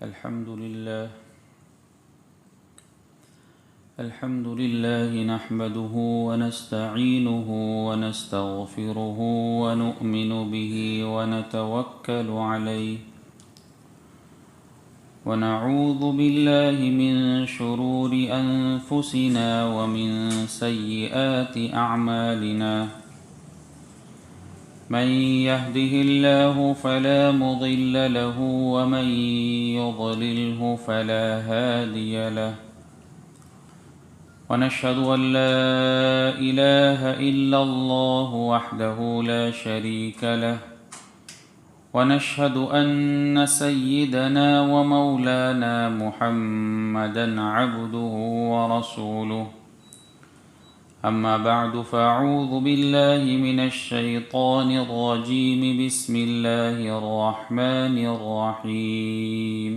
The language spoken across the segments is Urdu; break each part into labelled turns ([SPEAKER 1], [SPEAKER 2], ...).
[SPEAKER 1] الحمد لله نحمده ونستعينه ونستغفره ونؤمن به ونتوكل عليه ونعوذ بالله من شرور أنفسنا ومن سيئات أعمالنا من يهده الله فلا مضل له ومن يضلله فلا هادي له ونشهد أن لا إله إلا الله وحده لا شريك له ونشهد أن سيدنا ومولانا محمدا عبده ورسوله أما بعد فأعوذ بالله من الشيطان الرجيم بسم الله الرحمن الرحيم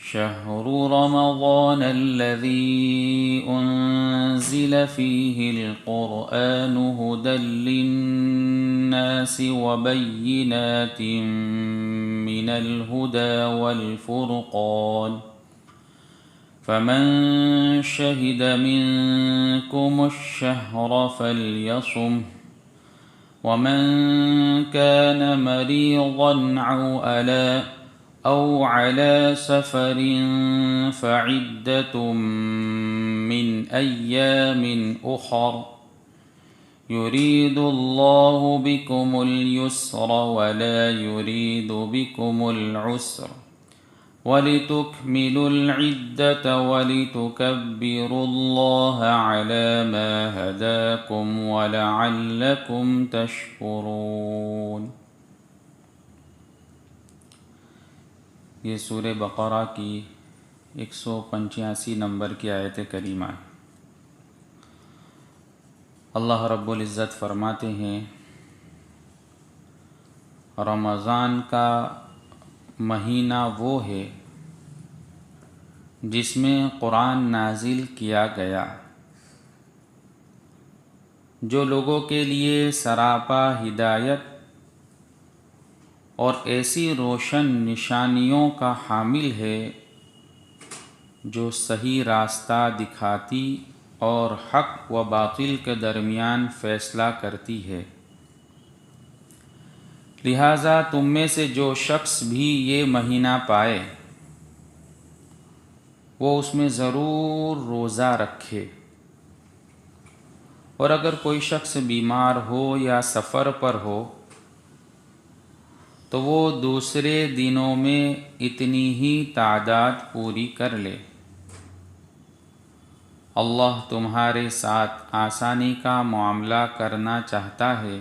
[SPEAKER 1] شهر رمضان الذي أنزل فيه القرآن هدى للناس وبينات من الهدى والفرقان فمن شهد منكم الشهر فليصمه ومن كان مريضا أو على سفر فعدة من أيام أخر يريد الله بكم اليسر ولا يريد بكم العسر ولتكملوا العدة ولتكبروا الله على ما هداكم ولعلكم تشكرون۔ یہ سورہ بقرہ کی 185 نمبر کی آیت کریمہ ہے۔ اللہ رب العزت فرماتے ہیں رمضان کا مہینہ وہ ہے جس میں قرآن نازل کیا گیا، جو لوگوں کے لیے سراپا ہدایت اور ایسی روشن نشانیوں کا حامل ہے جو صحیح راستہ دکھاتی اور حق و باطل کے درمیان فیصلہ کرتی ہے۔ لہٰذا تم میں سے جو شخص بھی یہ مہینہ پائے وہ اس میں ضرور روزہ رکھے، اور اگر کوئی شخص بیمار ہو یا سفر پر ہو تو وہ دوسرے دنوں میں اتنی ہی تعداد پوری کر لے۔ اللہ تمہارے ساتھ آسانی کا معاملہ کرنا چاہتا ہے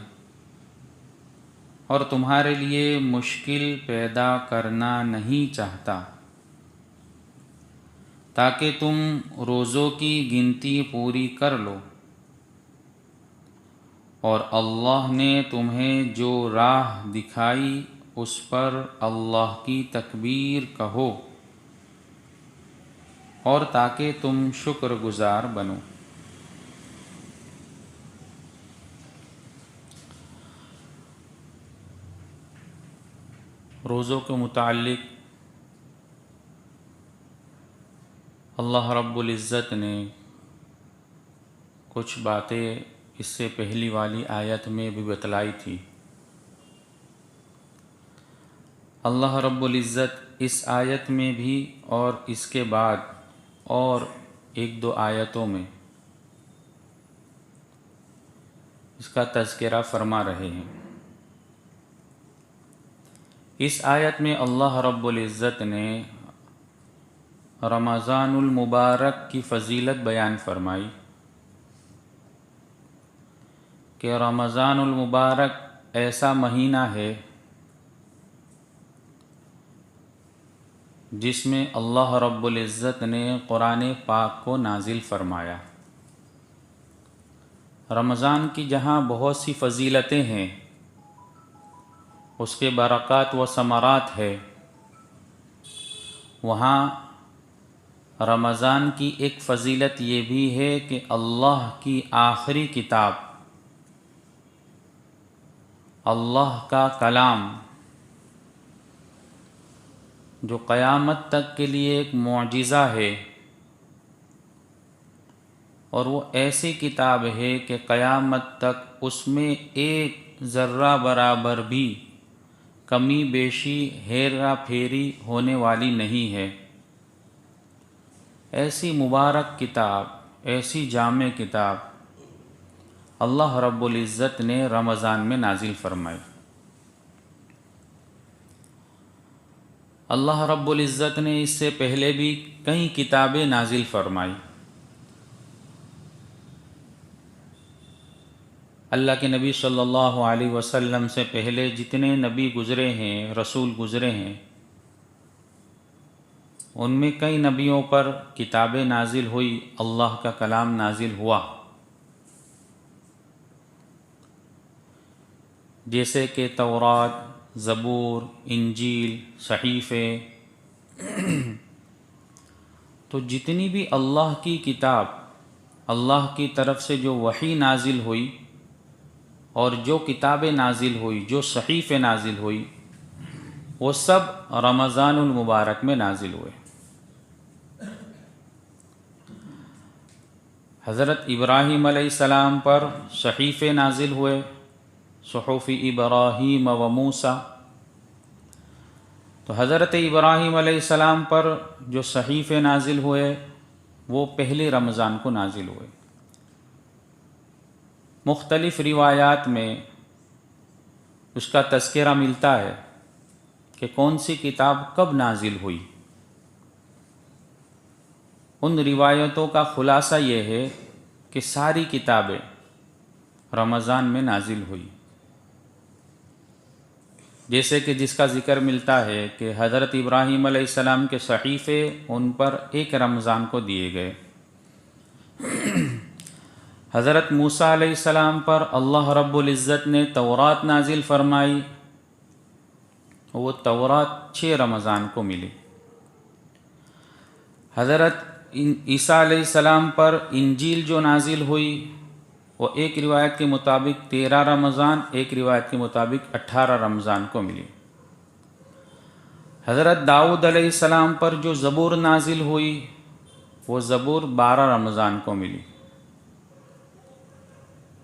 [SPEAKER 1] اور تمہارے لیے مشکل پیدا کرنا نہیں چاہتا، تاکہ تم روزوں کی گنتی پوری کر لو، اور اللہ نے تمہیں جو راہ دکھائی اس پر اللہ کی تکبیر کہو، اور تاکہ تم شکر گزار بنو۔ روزوں کے متعلق اللہ رب العزت نے کچھ باتیں اس سے پہلی والی آیت میں بھی بتلائی تھی۔ اللہ رب العزت اس آیت میں بھی اور اس کے بعد اور ایک دو آیتوں میں اس کا تذکرہ فرما رہے ہیں۔ اس آیت میں اللہ رب العزت نے رمضان المبارک کی فضیلت بیان فرمائی کہ رمضان المبارک ایسا مہینہ ہے جس میں اللہ رب العزت نے قرآن پاک کو نازل فرمایا۔ رمضان کی جہاں بہت سی فضیلتیں ہیں، اس کے برکات و ثمرات ہے، وہاں رمضان کی ایک فضیلت یہ بھی ہے کہ اللہ کی آخری کتاب، اللہ کا کلام جو قیامت تک کے لیے ایک معجزہ ہے، اور وہ ایسی کتاب ہے کہ قیامت تک اس میں ایک ذرہ برابر بھی کمی بیشی ہیرا پھیری ہونے والی نہیں ہے۔ ایسی مبارک کتاب، ایسی جامع کتاب اللہ رب العزت نے رمضان میں نازل فرمائی۔ اللہ رب العزت نے اس سے پہلے بھی کئی کتابیں نازل فرمائی۔ اللہ کے نبی صلی اللہ علیہ وسلم سے پہلے جتنے نبی گزرے ہیں، رسول گزرے ہیں، ان میں کئی نبیوں پر کتابیں نازل ہوئی، اللہ کا کلام نازل ہوا، جیسے کہ تورات، زبور، انجیل، صحیفے۔ تو جتنی بھی اللہ کی کتاب، اللہ کی طرف سے جو وحی نازل ہوئی اور جو کتابیں نازل ہوئی، جو صحیفے نازل ہوئی، وہ سب رمضان المبارک میں نازل ہوئے۔ حضرت ابراہیم علیہ السلام پر صحیفے نازل ہوئے، صحف ابراہیم و موسیٰ۔ تو حضرت ابراہیم علیہ السلام پر جو صحیفے نازل ہوئے وہ پہلے رمضان کو نازل ہوئے۔ مختلف روایات میں اس کا تذکرہ ملتا ہے کہ کون سی کتاب کب نازل ہوئی۔ ان روایتوں کا خلاصہ یہ ہے کہ ساری کتابیں رمضان میں نازل ہوئی، جیسے کہ جس کا ذکر ملتا ہے کہ حضرت ابراہیم علیہ السلام کے صحیفے ان پر ایک رمضان کو دیے گئے۔ حضرت موسیٰ علیہ السلام پر اللہ رب العزت نے تورات نازل فرمائی، وہ تورات 6 رمضان کو ملی۔ حضرت عیسیٰ علیہ السلام پر انجیل جو نازل ہوئی وہ ایک روایت کے مطابق 13 رمضان، ایک روایت کے مطابق 18 رمضان کو ملی۔ حضرت داؤد علیہ السلام پر جو زبور نازل ہوئی وہ زبور 12 رمضان کو ملی،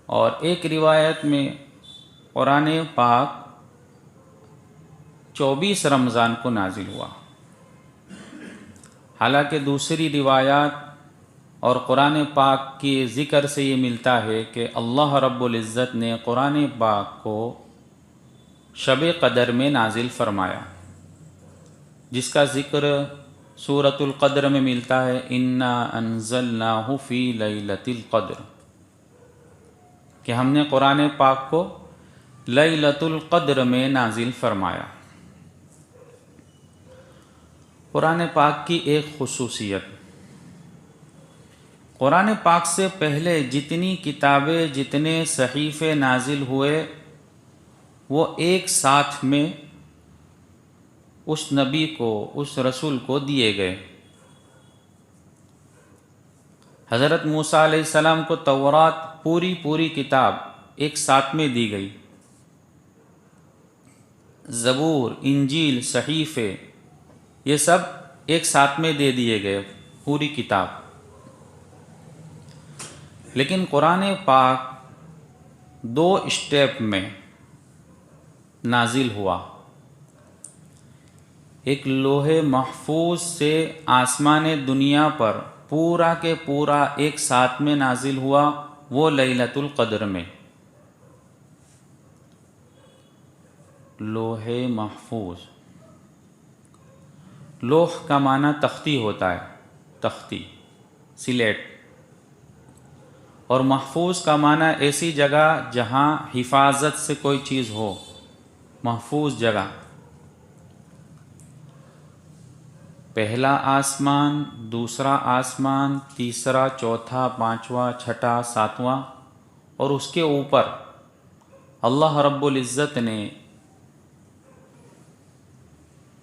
[SPEAKER 1] اور ایک روایت میں قرآن پاک 24 رمضان کو نازل ہوا۔ حالانکہ دوسری روایات اور قرآن پاک کے ذکر سے یہ ملتا ہے کہ اللہ رب العزت نے قرآن پاک کو شب قدر میں نازل فرمایا، جس کا ذکر سورۃ القدر میں ملتا ہے، انا انزلناہ فی لیلۃ القدر، کہ ہم نے قرآن پاک کو لیلۃ القدر میں نازل فرمایا۔ قرآن پاک کی ایک خصوصیت، قرآن پاک سے پہلے جتنی کتابیں، جتنے صحیفے نازل ہوئے وہ ایک ساتھ میں اس نبی کو، اس رسول کو دیے گئے۔ حضرت موسیٰ علیہ السلام کو تورات پوری کتاب ایک ساتھ میں دی گئی، زبور، انجیل، صحیفے، یہ سب ایک ساتھ میں دے دیے گئے، پوری کتاب۔ لیکن قرآن پاک 2 اسٹیپ میں نازل ہوا، ایک لوح محفوظ سے آسمان دنیا پر پورا کے پورا ایک ساتھ میں نازل ہوا، وہ لیلۃ القدر میں۔ لوح محفوظ، لوح کا معنی تختی ہوتا ہے، تختی، سلیٹ، اور محفوظ کا معنی ایسی جگہ جہاں حفاظت سے کوئی چیز ہو، محفوظ جگہ۔ پہلا آسمان، دوسرا آسمان، تیسرا، چوتھا، پانچواں، چھٹا، ساتواں، اور اس کے اوپر اللہ رب العزت نے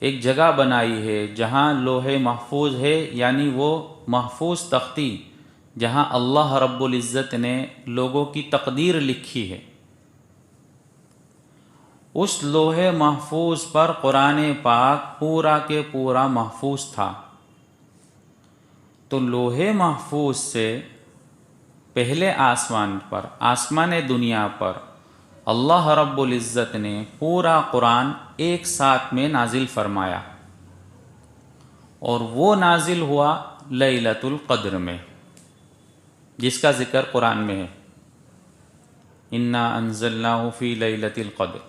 [SPEAKER 1] ایک جگہ بنائی ہے جہاں لوح محفوظ ہے، یعنی وہ محفوظ تختی جہاں اللہ رب العزت نے لوگوں کی تقدیر لکھی ہے۔ اس لوح محفوظ پر قرآن پاک پورا کے پورا محفوظ تھا۔ تو لوح محفوظ سے پہلے آسمان پر، آسمان دنیا پر اللہ رب العزت نے پورا قرآن ایک ساتھ میں نازل فرمایا، اور وہ نازل ہوا لیلۃ القدر میں، جس کا ذکر قرآن میں ہے، انا انزلناہ فی لیلۃ القدر،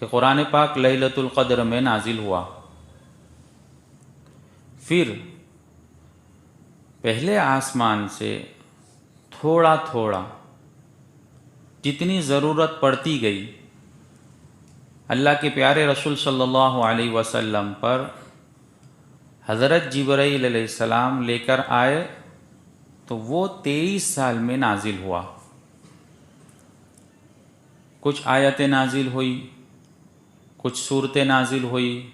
[SPEAKER 1] کہ قرآن پاک لیلۃ القدر میں نازل ہوا۔ پھر پہلے آسمان سے تھوڑا تھوڑا جتنی ضرورت پڑتی گئی، اللہ کے پیارے رسول صلی اللہ علیہ وسلم پر حضرت جبرائیل علیہ السلام لے کر آئے، تو وہ 23 سال میں نازل ہوا۔ کچھ آیتیں نازل ہوئی، کچھ صورتیں نازل ہوئی،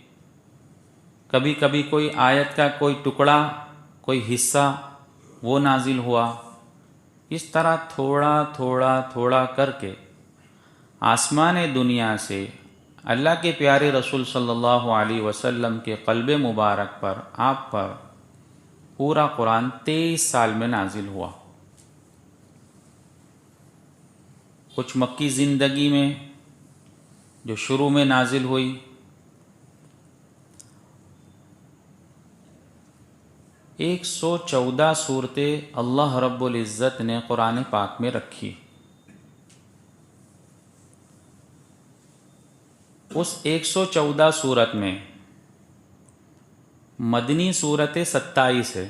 [SPEAKER 1] کبھی کبھی کوئی آیت کا کوئی ٹکڑا، کوئی حصہ وہ نازل ہوا۔ اس طرح تھوڑا تھوڑا تھوڑا کر کے آسمان دنیا سے اللہ کے پیارے رسول صلی اللہ علیہ وسلم کے قلب مبارک پر، آپ پر پورا قرآن 23 سال میں نازل ہوا۔ کچھ مکی زندگی میں جو شروع میں نازل ہوئی، 114 صورتیں اللہ رب العزت نے قرآن پاک میں رکھی۔ اس 114 صورت میں مدنی صورتیں 27 ہے،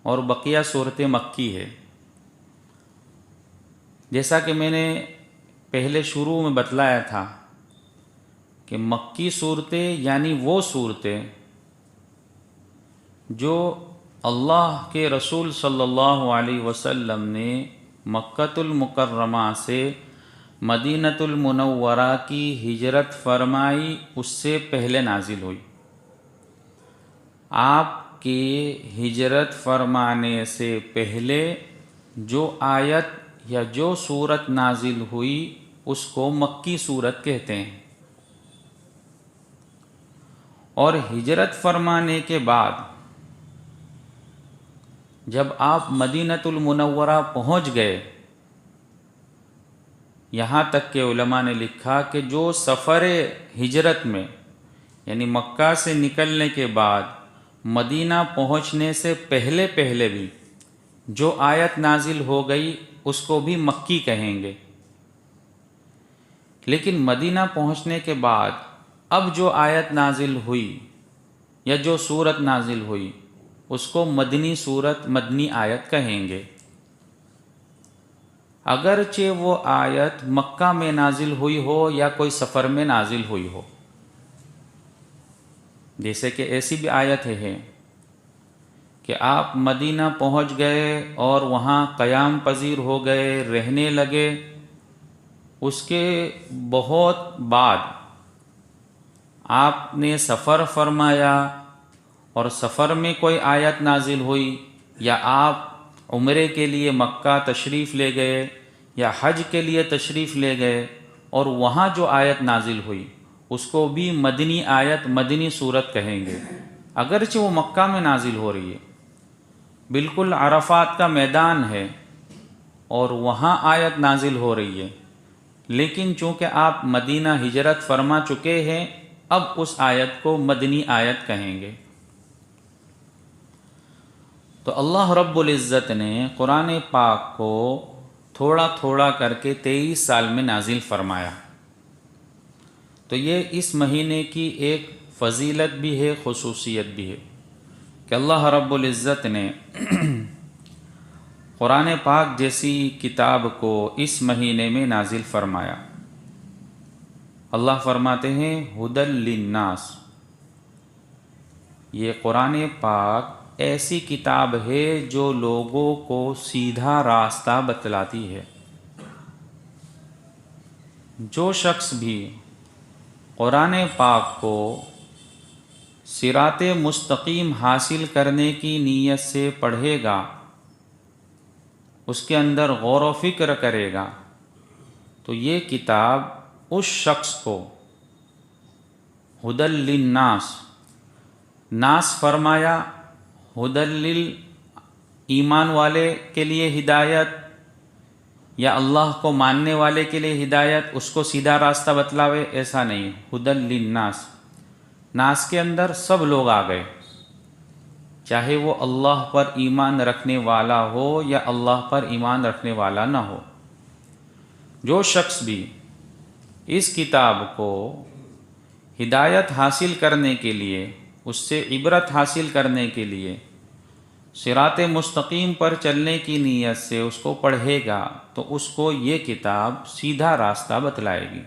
[SPEAKER 1] اور بقیہ صورتیں مکی ہے۔ جیسا کہ میں نے پہلے شروع میں بتلایا تھا کہ مکی صورتیں یعنی وہ صورتیں جو اللہ کے رسول صلی اللہ علیہ وسلم نے مکۃ المکرمہ سے مدینۃ المنورہ کی ہجرت فرمائی، اس سے پہلے نازل ہوئی۔ آپ کے ہجرت فرمانے سے پہلے جو آیت یا جو صورت نازل ہوئی اس کو مکی صورت کہتے ہیں، اور ہجرت فرمانے کے بعد جب آپ مدینۃ المنورہ پہنچ گئے، یہاں تک کہ علماء نے لکھا کہ جو سفر ہجرت میں یعنی مکہ سے نکلنے کے بعد مدینہ پہنچنے سے پہلے پہلے بھی جو آیت نازل ہو گئی اس کو بھی مکی کہیں گے، لیکن مدینہ پہنچنے کے بعد اب جو آیت نازل ہوئی یا جو صورت نازل ہوئی اس کو مدنی صورت، مدنی آیت کہیں گے، اگرچہ وہ آیت مکہ میں نازل ہوئی ہو یا کوئی سفر میں نازل ہوئی ہو۔ جیسے کہ ایسی بھی آیت ہے کہ آپ مدینہ پہنچ گئے اور وہاں قیام پذیر ہو گئے، رہنے لگے، اس کے بہت بعد آپ نے سفر فرمایا اور سفر میں کوئی آیت نازل ہوئی، یا آپ عمرے کے لیے مکہ تشریف لے گئے یا حج کے لیے تشریف لے گئے اور وہاں جو آیت نازل ہوئی اس کو بھی مدنی آیت، مدنی صورت کہیں گے، اگرچہ وہ مکہ میں نازل ہو رہی ہے، بالکل عرفات کا میدان ہے اور وہاں آیت نازل ہو رہی ہے، لیکن چونکہ آپ مدینہ ہجرت فرما چکے ہیں، اب اس آیت کو مدنی آیت کہیں گے۔ تو اللہ رب العزت نے قرآن پاک کو تھوڑا تھوڑا کر کے 23 سال میں نازل فرمایا۔ تو یہ اس مہینے کی ایک فضیلت بھی ہے، خصوصیت بھی ہے کہ اللہ رب العزت نے قرآن پاک جیسی کتاب کو اس مہینے میں نازل فرمایا۔ اللہ فرماتے ہیں ھدی للناس، یہ قرآن پاک ایسی کتاب ہے جو لوگوں کو سیدھا راستہ بتلاتی ہے۔ جو شخص بھی قرآن پاک کو صراط مستقیم حاصل کرنے کی نیت سے پڑھے گا، اس کے اندر غور و فکر کرے گا، تو یہ کتاب اس شخص کو ہدی للناس، ناس فرمایا ہدی ایمان والے کے لیے ہدایت یا اللہ کو ماننے والے کے لیے ہدایت، اس کو سیدھا راستہ بتلاوے، ایسا نہیں. ہدی للناس، ناس کے اندر سب لوگ آ گئے، چاہے وہ اللہ پر ایمان رکھنے والا ہو یا اللہ پر ایمان رکھنے والا نہ ہو. جو شخص بھی اس کتاب کو ہدایت حاصل کرنے کے لیے، اس سے عبرت حاصل کرنے کے لیے، صراط مستقیم پر چلنے کی نیت سے اس کو پڑھے گا تو اس کو یہ کتاب سیدھا راستہ بتلائے گی.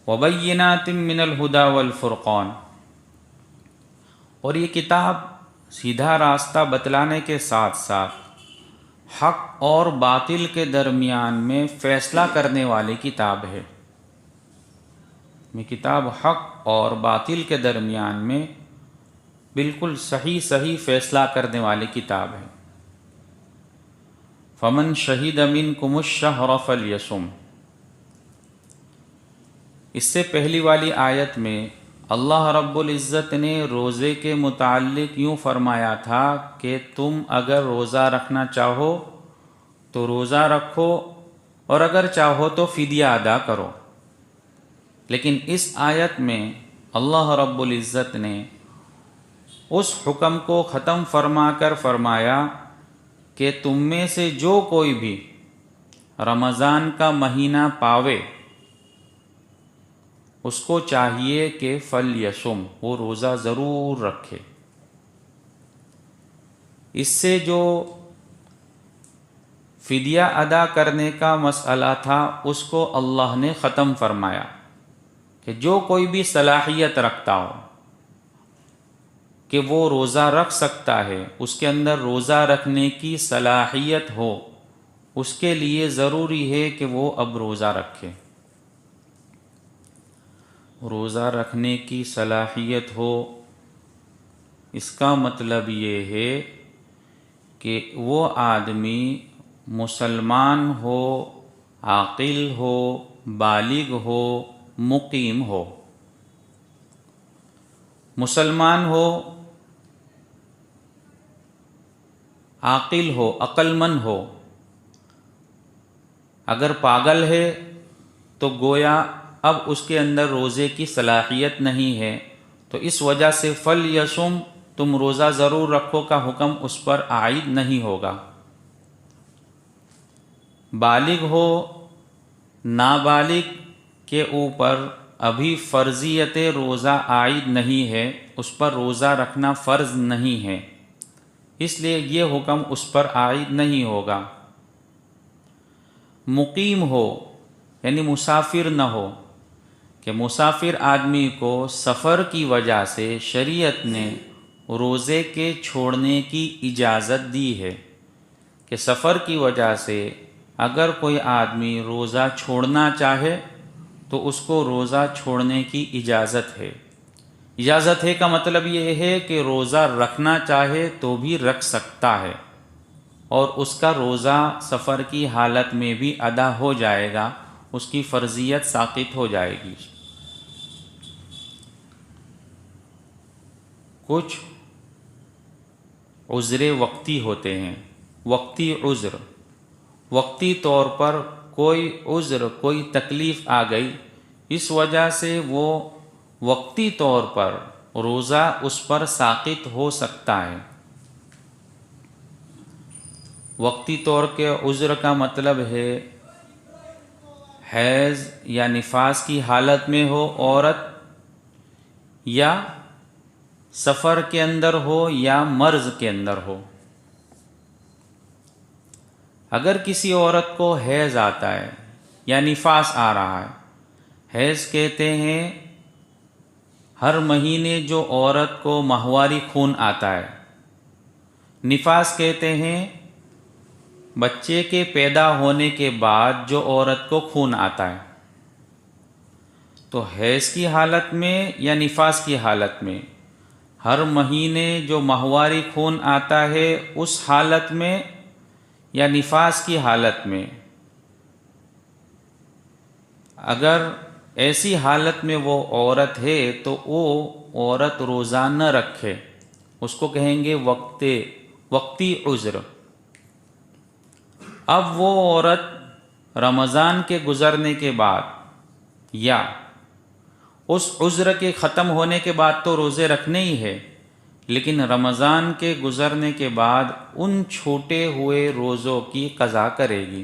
[SPEAKER 1] وَبَيِّنَاتٍ مِّنَ الْهُدَى وَالْفُرْقَانِ، اور یہ کتاب سیدھا راستہ بتلانے کے ساتھ ساتھ حق اور باطل کے درمیان میں فیصلہ کرنے والی کتاب ہے. یہ کتاب حق اور باطل کے درمیان میں بالکل صحیح فیصلہ کرنے والی کتاب ہے. فمن شہد منکم الشہر فلیصم، اس سے پہلی والی آیت میں اللہ رب العزت نے روزے کے متعلق یوں فرمایا تھا کہ تم اگر روزہ رکھنا چاہو تو روزہ رکھو اور اگر چاہو تو فدیہ ادا کرو. لیکن اس آیت میں اللہ رب العزت نے اس حکم کو ختم فرما کر فرمایا کہ تم میں سے جو کوئی بھی رمضان کا مہینہ پاوے اس کو چاہیے کہ فلیصم، وہ روزہ ضرور رکھے. اس سے جو فدیہ ادا کرنے کا مسئلہ تھا اس کو اللہ نے ختم فرمایا کہ جو کوئی بھی صلاحیت رکھتا ہو کہ وہ روزہ رکھ سکتا ہے، اس کے اندر روزہ رکھنے کی صلاحیت ہو، اس کے لیے ضروری ہے کہ وہ اب روزہ رکھے. روزہ رکھنے کی صلاحیت ہو، اس کا مطلب یہ ہے کہ وہ آدمی مسلمان ہو، عاقل ہو، بالغ ہو، مقیم ہو. مسلمان ہو، عاقل ہو، عقل مند ہو. اگر پاگل ہے تو گویا اب اس کے اندر روزے کی صلاحیت نہیں ہے، تو اس وجہ سے فلیصم، تم روزہ ضرور رکھو کا حکم اس پر عائد نہیں ہوگا. بالغ ہو، نابالغ کے اوپر ابھی فرضیت روزہ عائد نہیں ہے، اس پر روزہ رکھنا فرض نہیں ہے، اس لیے یہ حکم اس پر عائد نہیں ہوگا. مقیم ہو یعنی مسافر نہ ہو، کہ مسافر آدمی کو سفر کی وجہ سے شریعت نے روزے کے چھوڑنے کی اجازت دی ہے کہ سفر کی وجہ سے اگر کوئی آدمی روزہ چھوڑنا چاہے تو اس کو روزہ چھوڑنے کی اجازت ہے. اجازت ہے کا مطلب یہ ہے کہ روزہ رکھنا چاہے تو بھی رکھ سکتا ہے، اور اس کا روزہ سفر کی حالت میں بھی ادا ہو جائے گا، اس کی فرضیت ساقط ہو جائے گی. کچھ عذر وقتی ہوتے ہیں. وقتی عذر، وقتی طور پر کوئی عذر، کوئی تکلیف آ گئی، اس وجہ سے وہ وقتی طور پر روزہ اس پر ساقط ہو سکتا ہے. وقتی طور کے عذر کا مطلب ہے حیض یا نفاس کی حالت میں ہو عورت، یا سفر کے اندر ہو یا مرض کے اندر ہو. اگر کسی عورت کو حیض آتا ہے یا نفاس آ رہا ہے، حیض کہتے ہیں ہر مہینے جو عورت کو ماہواری خون آتا ہے، نفاس کہتے ہیں بچے کے پیدا ہونے کے بعد جو عورت کو خون آتا ہے. تو حیض کی حالت میں یا نفاس کی حالت میں ہر مہینے جو ماہواری خون آتا ہے اس حالت میں یا نفاس کی حالت میں اگر ایسی حالت میں وہ عورت ہے تو وہ عورت روزہ نہ رکھے، اس کو کہیں گے وقتی عذر۔ اب وہ عورت رمضان کے گزرنے کے بعد یا اس عذر کے ختم ہونے کے بعد تو روزے رکھنے ہی ہے، لیکن رمضان کے گزرنے کے بعد ان چھوٹے ہوئے روزوں کی قضا کرے گی۔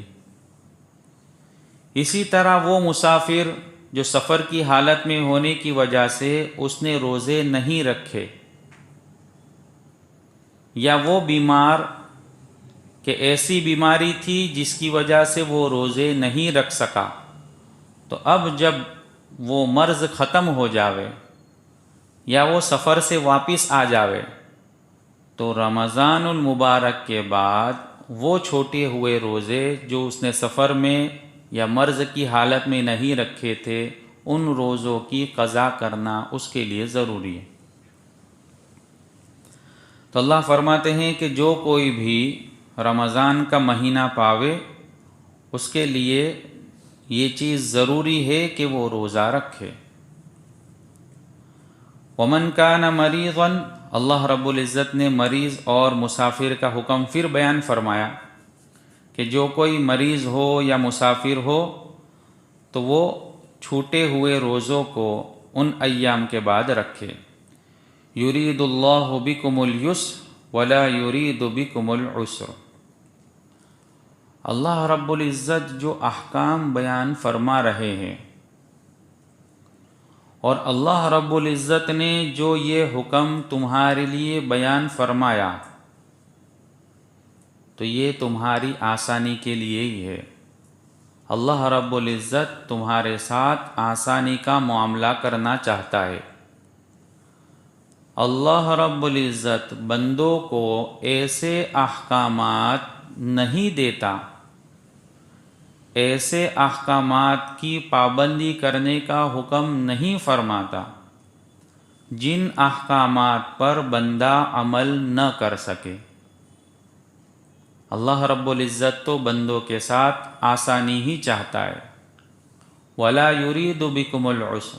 [SPEAKER 1] اسی طرح وہ مسافر جو سفر کی حالت میں ہونے کی وجہ سے اس نے روزے نہیں رکھے، یا وہ بیمار کہ ایسی بیماری تھی جس کی وجہ سے وہ روزے نہیں رکھ سکا، تو اب جب وہ مرض ختم ہو جاوے یا وہ سفر سے واپس آ جاوے تو رمضان المبارک کے بعد وہ چھوٹے ہوئے روزے جو اس نے سفر میں یا مرض کی حالت میں نہیں رکھے تھے، ان روزوں کی قضا کرنا اس کے لیے ضروری ہے۔ تو اللہ فرماتے ہیں کہ جو کوئی بھی رمضان کا مہینہ پاوے اس کے لیے یہ چیز ضروری ہے کہ وہ روزہ رکھے۔ ومن کان مریضا، اللہ رب العزت نے مریض اور مسافر کا حکم پھر بیان فرمایا کہ جو کوئی مریض ہو یا مسافر ہو تو وہ چھوٹے ہوئے روزوں کو ان ایام کے بعد رکھے۔ یرید اللہ بکم الیسر ولا یرید بکم العسر۔ اللہ رب العزت جو احکام بیان فرما رہے ہیں، اور اللہ رب العزت نے جو یہ حکم تمہارے لیے بیان فرمایا تو یہ تمہاری آسانی کے لیے ہی ہے۔ اللہ رب العزت تمہارے ساتھ آسانی کا معاملہ کرنا چاہتا ہے۔ اللہ رب العزت بندوں کو ایسے احکامات نہیں دیتا، ایسے احکامات کی پابندی کرنے کا حکم نہیں فرماتا جن احکامات پر بندہ عمل نہ کر سکے۔ اللہ رب العزت تو بندوں کے ساتھ آسانی ہی چاہتا ہے۔ ولا یرید بکم العسر،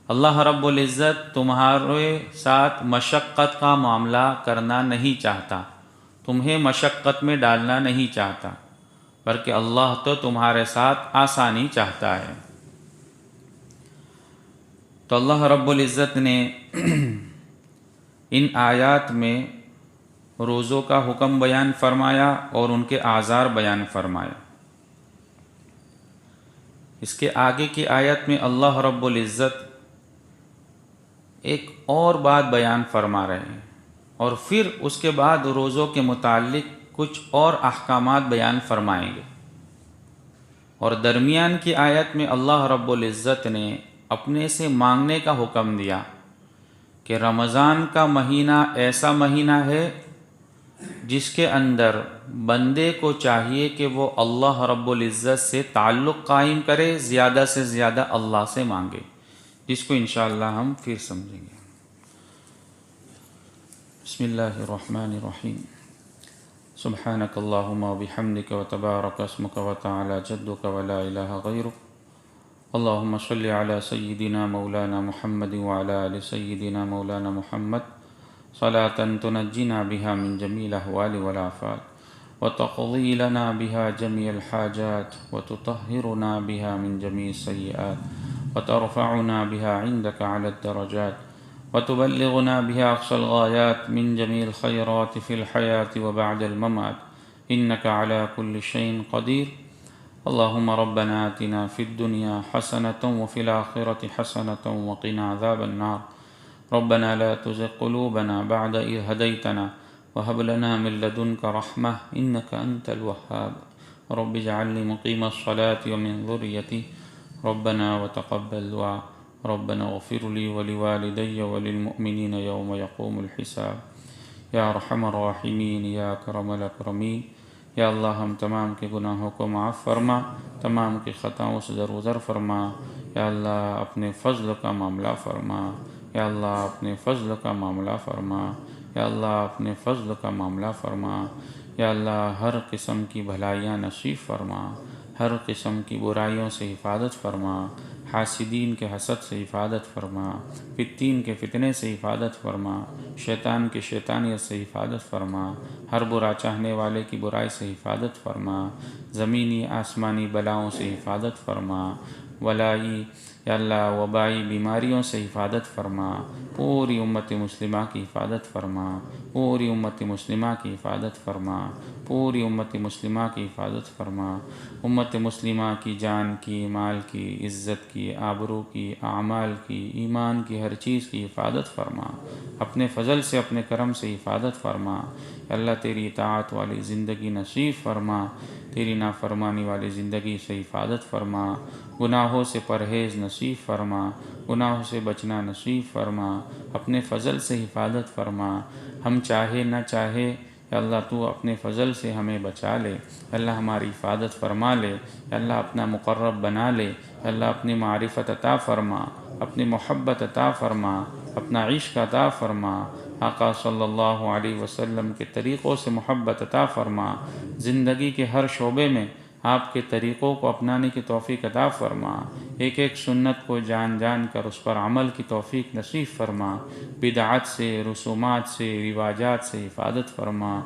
[SPEAKER 1] اللہ رب العزت تمہارے ساتھ مشقت کا معاملہ کرنا نہیں چاہتا، تمہیں مشقت میں ڈالنا نہیں چاہتا، بلکہ اللہ تو تمہارے ساتھ آسانی چاہتا ہے۔ تو اللہ رب العزت نے ان آیات میں روزوں کا حکم بیان فرمایا اور ان کے اعذار بیان فرمایا۔ اس کے آگے کی آیت میں اللہ رب العزت ایک اور بات بیان فرما رہے ہیں، اور پھر اس کے بعد روزوں کے متعلق کچھ اور احکامات بیان فرمائیں گے۔ اور درمیان کی آیت میں اللہ رب العزت نے اپنے سے مانگنے کا حکم دیا کہ رمضان کا مہینہ ایسا مہینہ ہے جس کے اندر بندے کو چاہیے کہ وہ اللہ رب العزت سے تعلق قائم کرے، زیادہ سے زیادہ اللہ سے مانگے، جس کو انشاءاللہ ہم پھر سمجھیں گے۔ بسم اللہ الرحمن الرحیم۔ سبحانک اللہم وبحمدک وتبارک اسمک وتعالی جدک ولا الہ غیرک۔ اللہم صلی علی سیدنا مولانا محمد وعلی آل سیدنا مولانا محمد صلاة تنجینا بها من جمیع الاحوال والآفات وتقضی لنا بها جمیع الحاجات وتطہرنا بها من جمیع السیئات وترفعنا بها عندك على الدرجات وتبلغنا بها أقصى الغايات من جميع الخيرات في الحياة وبعد الممات إنك على كل شيء قدير۔ اللهم ربنا آتنا في الدنيا حسنة وفي الآخرة حسنة وقنا عذاب النار۔ ربنا لا تزغ قلوبنا بعد إذ هديتنا وهب لنا من لدنك رحمة إنك أنت الوهاب۔ رب اجعلني مقيم الصلاة ومن ذريتي ربنا وتقبل دعاء۔ ربنا اغفر لي ولوالدي وللمؤمنين يوم يقوم الحساب۔ یا ارحم الراحمین، یا اکرم الاکرمین۔ یا اللہ ہم تمام کے گناہوں کو معاف فرما، تمام کی خطاؤں سے درگزر فرما۔ یا اللہ اپنے فضل کا معاملہ فرما، یا اللہ اپنے فضل کا معاملہ فرما، یا اللہ اپنے فضل کا معاملہ فرما۔ یا اللہ ہر قسم کی بھلائیاں نصیب فرما، ہر قسم کی برائیوں سے حفاظت فرما، حاسدین کے حسد سے حفاظت فرما، فتین کے فتنے سے حفاظت فرما، شیطان کے شیطانیت سے حفاظت فرما، ہر برا چاہنے والے کی برائی سے حفاظت فرما، زمینی آسمانی بلاؤں سے حفاظت فرما، ولائی یا اللہ وبائی بیماریوں سے حفاظت فرما، پوری امت مسلمہ کی حفاظت فرما، پوری امت مسلمہ کی حفاظت فرما، پوری امت مسلمہ کی حفاظت فرما، امت مسلمہ کی جان کی، مال کی، عزت کی، آبرو کی، اعمال کی، ایمان کی، ہر چیز کی حفاظت فرما، اپنے فضل سے اپنے کرم سے حفاظت فرما۔ اللہ تیری اطاعت والی زندگی نصیب فرما، تیری نافرمانی والی زندگی سے حفاظت فرما، گناہوں سے پرہیز نصیب فرما، گناہوں سے بچنا نصیب فرما، اپنے فضل سے حفاظت فرما، ہم چاہے نہ چاہے یا اللہ تو اپنے فضل سے ہمیں بچا لے، اللہ ہماری حفاظت فرما لے، اللہ اپنا مقرب بنا لے، اللہ اپنی معرفت عطا فرما، اپنی محبت عطا فرما، اپنا عشق عطا فرما، آقا صلی اللہ علیہ وسلم کے طریقوں سے محبت عطا فرما، زندگی کے ہر شعبے میں آپ کے طریقوں کو اپنانے کی توفیق عطا فرما، ایک ایک سنت کو جان جان کر اس پر عمل کی توفیق نصیب فرما، بدعات سے، رسومات سے، رواجات سے حفاظت فرما،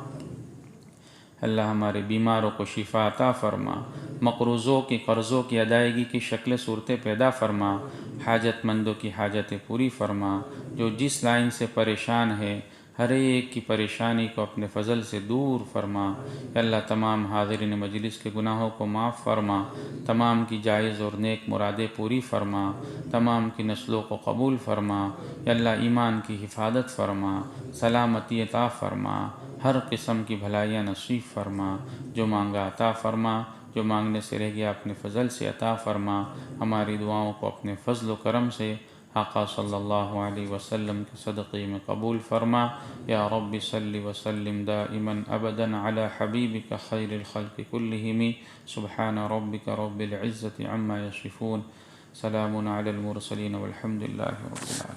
[SPEAKER 1] اللہ ہمارے بیماروں کو شفا عطا فرما، مقروضوں کی قرضوں کی ادائیگی کی شکل صورتیں پیدا فرما، حاجت مندوں کی حاجتیں پوری فرما، جو جس لائن سے پریشان ہے ہر ایک کی پریشانی کو اپنے فضل سے دور فرما، یا اللہ تمام حاضرین مجلس کے گناہوں کو معاف فرما، تمام کی جائز اور نیک مرادیں پوری فرما، تمام کی نسلوں کو قبول فرما، یا اللہ ایمان کی حفاظت فرما، سلامتی عطا فرما، ہر قسم کی بھلائیاں نصیب فرما، جو مانگا عطا فرما، جو مانگنے سے رہ گیا اپنے فضل سے عطا فرما، ہماری دعاؤں کو اپنے فضل و کرم سے آقا صلی اللہ علیہ وسلم کے صدقے میں قبول فرما، یا رب صلی وسلم دائما ابدا علی حبیبک خیر الخلق کلہم، سبحان ربک رب العزة عما یصفون، سلام علی المرسلین والحمد للہ رب العالمین۔